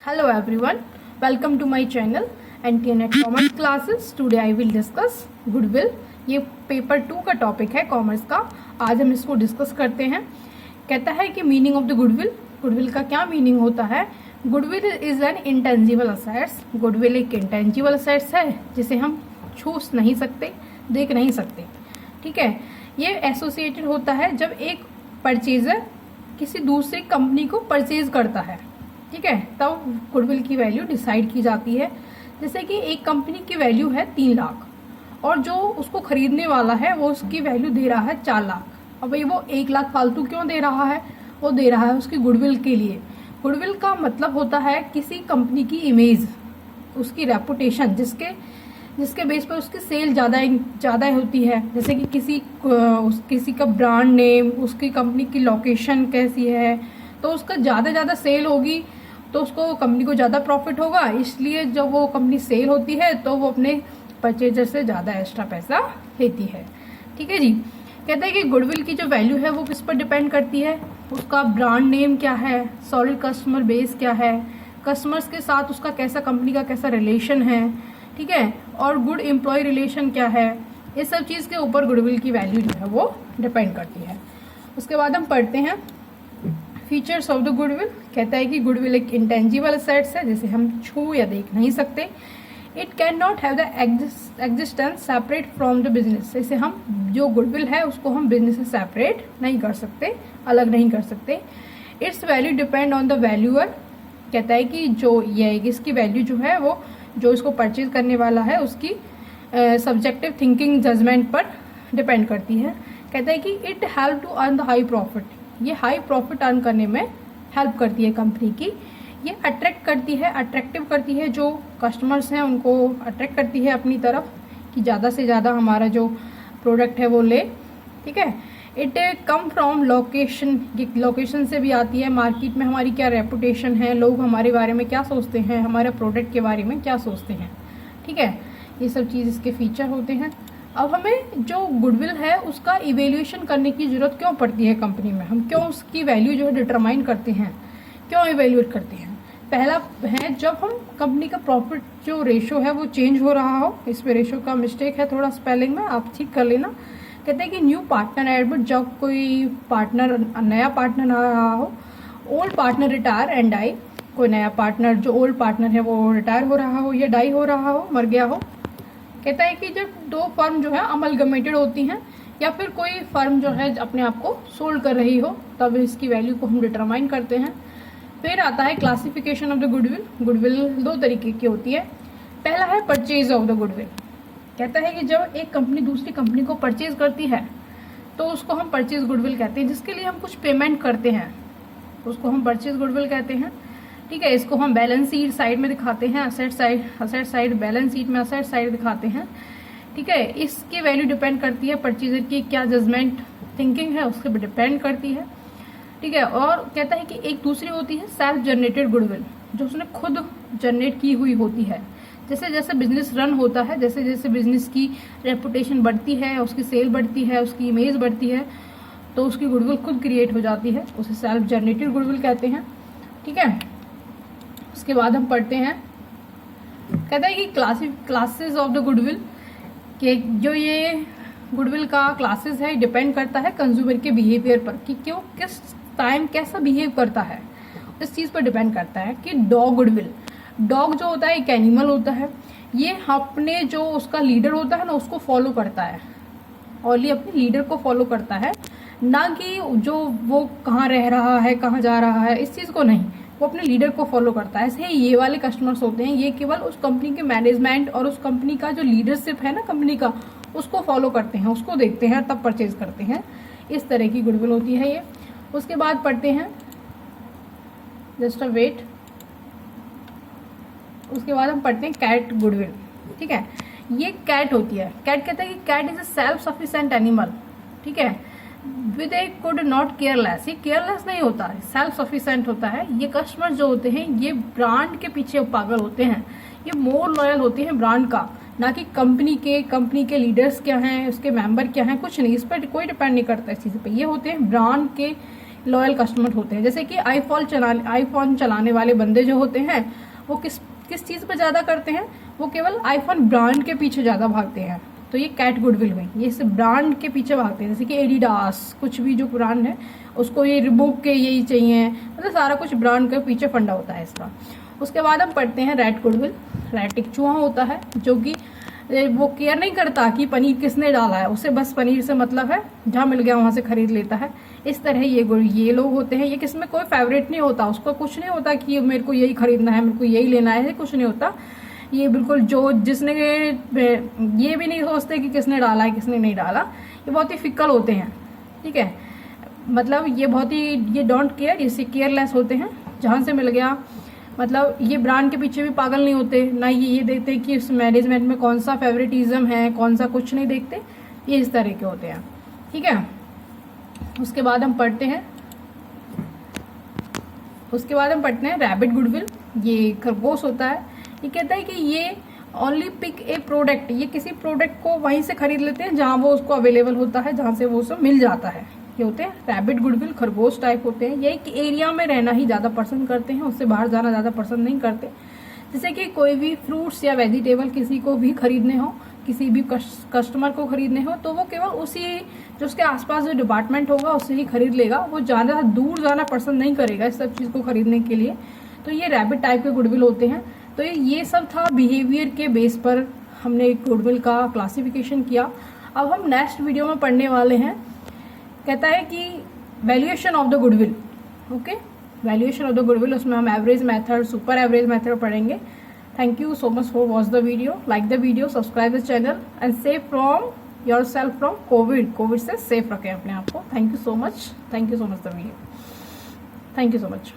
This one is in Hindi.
Hello everyone, welcome to my channel NTNet Commerce Classes. Today I will discuss Goodwill. ये पेपर 2 का टॉपिक है कॉमर्स का. आज हम इसको डिस्कस करते हैं. कहता है कि meaning of the goodwill. Goodwill का क्या मीनिंग होता है? Goodwill is an intangible assets. Goodwill एक इंटेंजिबल असेट्स है जिसे हम छू नहीं सकते, देख नहीं सकते. ठीक है. ये एसोसिएटेड होता है जब एक परचेजर किसी दूसरी कंपनी को परचेज करता है. ठीक है, तब गुडविल की वैल्यू डिसाइड की जाती है. जैसे कि एक कंपनी की वैल्यू है 3 लाख और जो उसको खरीदने वाला है वो उसकी वैल्यू दे रहा है 4 लाख. अब भाई वो 1 लाख फालतू क्यों दे रहा है? वो दे रहा है उसकी गुडविल के लिए. गुडविल का मतलब होता है किसी कंपनी की इमेज, उसकी रेपुटेशन, जिसके बेस पर उसकी सेल ज़्यादा होती है. जैसे कि किसी का ब्रांड नेम, उसकी कंपनी की लोकेशन कैसी है, तो उसका ज़्यादा सेल होगी तो उसको कंपनी को ज़्यादा प्रॉफिट होगा. इसलिए जब वो कंपनी सेल होती है तो वो अपने परचेजर से ज़्यादा एक्स्ट्रा पैसा लेती है. ठीक है जी. कहते हैं कि गुडविल की जो वैल्यू है वो किस पर डिपेंड करती है? उसका ब्रांड नेम क्या है, सॉलिड कस्टमर बेस क्या है, कस्टमर्स के साथ उसका कंपनी का कैसा रिलेशन है. ठीक है. और गुड एम्प्लॉय रिलेशन क्या है. ये सब चीज़ के ऊपर गुडविल की वैल्यू जो है वो डिपेंड करती है. उसके बाद हम पढ़ते हैं फीचर्स ऑफ द गुडविल. कहता है कि गुडविल एक इंटेंजिबल असेट्स है जिसे हम छू या देख नहीं सकते. It can not have the existence separate from the business. जैसे हम जो गुडविल है उसको हम बिजनेस से सेपरेट नहीं कर सकते, अलग नहीं कर सकते. It's value depend on the valuer. कहता है कि जो ये इसकी वैल्यू जो है वो जो इसको परचेज करने वाला है उसकी सब्जेक्टिव थिंकिंग जजमेंट पर डिपेंड करती है. कहता है कि it help to earn the high profit. ये हाई प्रॉफिट अर्न करने में हेल्प करती है कंपनी की. ये अट्रैक्टिव करती है जो कस्टमर्स हैं उनको अट्रैक्ट करती है अपनी तरफ कि ज़्यादा से ज़्यादा हमारा जो प्रोडक्ट है वो ले. ठीक है. इट कम फ्रॉम लोकेशन से भी आती है. मार्केट में हमारी क्या रेपुटेशन है, लोग हमारे बारे में क्या सोचते हैं, हमारे प्रोडक्ट के बारे में क्या सोचते हैं. ठीक है. ये सब चीज़ इसके फीचर होते हैं. अब हमें जो गुडविल है उसका इवेल्यूएशन करने की ज़रूरत क्यों पड़ती है कंपनी में? हम क्यों उसकी वैल्यू जो है डिटरमाइन करते हैं, क्यों इवेल्यूएट करते हैं? पहला है जब हम कंपनी का प्रॉफिट जो रेशो है वो चेंज हो रहा हो. इसमें रेशो का मिस्टेक है थोड़ा स्पेलिंग में, आप ठीक कर लेना. कहते हैं कि न्यू पार्टनर एडमिट, जब कोई नया पार्टनर आ रहा हो. Old partner retire and die. कोई नया पार्टनर जो ओल्ड पार्टनर है वो रिटायर हो रहा हो या डाई हो रहा हो, मर गया हो. कहता है कि जब 2 फर्म जो है अमलगमेटेड होती हैं या फिर कोई फर्म जो है अपने आप को सोल्ड कर रही हो तब इसकी वैल्यू को हम डिटरमाइन करते हैं. फिर आता है classification of the goodwill. Goodwill 2 तरीके की होती है. पहला है परचेज ऑफ द गुडविल. कहता है कि जब एक कंपनी दूसरी कंपनी को परचेज करती है तो उसको हम परचेज गुडविल कहते हैं. जिसके लिए हम कुछ पेमेंट करते हैं उसको हम परचेज गुडविल कहते हैं. ठीक है. इसको हम बैलेंस शीट साइड में दिखाते हैं, असेट साइड बैलेंस शीट में असेट साइड दिखाते हैं. ठीक है. इसकी वैल्यू डिपेंड करती है परचेजर की क्या जजमेंट थिंकिंग है उसके पर डिपेंड करती है. ठीक है. और कहता है कि एक दूसरी होती है सेल्फ जनरेटेड गुडविल, जो उसने खुद जनरेट की हुई होती है. जैसे जैसे बिजनेस रन होता है, जैसे जैसे बिजनेस की रेपुटेशन बढ़ती है, उसकी सेल बढ़ती है, उसकी इमेज बढ़ती है, तो उसकी गुडविल खुद क्रिएट हो जाती है. उसे सेल्फ जनरेटेड गुडविल कहते हैं. ठीक है. उसके बाद हम पढ़ते हैं. कहता है कि क्लासेस ऑफ द गुडविल, कि जो ये गुडविल का क्लासेस है डिपेंड करता है कंज्यूमर के बिहेवियर पर कि क्यों किस टाइम कैसा बिहेव करता है. इस चीज़ पर डिपेंड करता है कि गुडविल डॉग जो होता है एक एनिमल होता है. ये अपने जो उसका लीडर होता है ना उसको फॉलो करता है, और ये अपने लीडर को फॉलो करता है, ना कि जो वो कहाँ रह रहा है कहाँ जा रहा है इस चीज़ को नहीं, वो अपने लीडर को फॉलो करता है. ऐसे ही ये वाले कस्टमर्स होते हैं, ये केवल उस कंपनी के मैनेजमेंट और उस कंपनी का जो लीडरशिप है ना कंपनी का उसको फॉलो करते हैं, उसको देखते हैं तब परचेज करते हैं. इस तरह की गुडविल होती है ये. उसके बाद पढ़ते हैं, जस्ट अ वेट. उसके बाद हम पढ़ते हैं कैट गुडविल. ठीक है. ये कैट होती है. कैट कहता है कि cat is a self sufficient animal. ठीक है. With a could not careless. ये केयरलेस नहीं होता है, सेल्फ सफिशिएंट होता है. ये कस्टमर जो होते हैं ये ब्रांड के पीछे पागल होते हैं. ये मोर लॉयल होते हैं ब्रांड का, ना कि कंपनी के लीडर्स क्या हैं, उसके मेंबर क्या हैं, कुछ नहीं. इस पर कोई डिपेंड नहीं करता इस चीज़ पे. ये होते हैं ब्रांड लॉयल कस्टमर होते हैं। जैसे कि आईफोन चलाने वाले बंदे जो होते हैं वो किस चीज़ पर ज़्यादा करते हैं, वो केवल आईफोन ब्रांड के पीछे ज़्यादा भागते हैं। तो ये कैट गुडविल हुई, ये इस ब्रांड के पीछे भागते हैं। जैसे कि एडिडास, कुछ भी जो ब्रांड है उसको ये रिबॉक के यही चाहिए, मतलब सारा कुछ ब्रांड के पीछे फंडा होता है इसका। उसके बाद हम पढ़ते हैं रैट गुडविल। रैट एक चूहा होता है जो कि वो केयर नहीं करता कि पनीर किसने डाला है, उसे बस पनीर से मतलब है, जहाँ मिल गया वहां से खरीद लेता है। इस तरह ये लोग होते हैं। ये किसी में कोई फेवरेट नहीं होता, उसको कुछ नहीं होता कि मेरे को यही खरीदना है, मेरे को यही लेना है, कुछ नहीं होता। ये बिल्कुल जो जिसने ये भी नहीं सोचते कि किसने डाला है किसने नहीं डाला। ये बहुत ही फिक्कल होते हैं, ठीक है, मतलब ये डोंट केयर, इससे केयरलेस होते हैं। जहाँ से मिल गया, मतलब ये ब्रांड के पीछे भी पागल नहीं होते, ना ये देखते कि उस मैनेजमेंट में कौन सा फेवरेटिज्म है कौन सा, कुछ नहीं देखते। ये इस तरह के होते हैं, ठीक है। उसके बाद हम पढ़ते हैं रैबिट गुडविल। ये खरगोश होता है। ये कहता है कि ये ओनली पिक ए प्रोडक्ट, ये किसी प्रोडक्ट को वहीं से खरीद लेते हैं जहाँ वो उसको अवेलेबल होता है, जहाँ से वो उसको मिल जाता है। ये होते हैं रैबिट गुडविल, खरगोश टाइप होते हैं। ये एक एरिया में रहना ही ज़्यादा पसंद करते हैं, उससे बाहर जाना ज़्यादा पसंद नहीं करते। जैसे कि कोई भी फ्रूट्स या वेजिटेबल किसी को भी खरीदने हो, किसी भी कस्टमर को खरीदने हो, तो वो केवल उसी जो उसके आसपास जो डिपार्टमेंट होगा उससे ही खरीद लेगा, वो ज़्यादा दूर जाना पसंद नहीं करेगा इस सब चीज़ को खरीदने के लिए। तो ये रैबिट टाइप के गुडविल होते हैं। तो ये सब था बिहेवियर के बेस पर हमने गुडविल का क्लासिफिकेशन किया। अब हम नेक्स्ट वीडियो में पढ़ने वाले हैं, कहता है कि valuation of the goodwill. Okay, valuation of the goodwill, उसमें हम average method, super average method पढ़ेंगे। Thank you so much for watch the video, like the video, subscribe the channel and save from yourself from Covid से सेफ रखें अपने आप को। Thank you so much the video, thank you so much.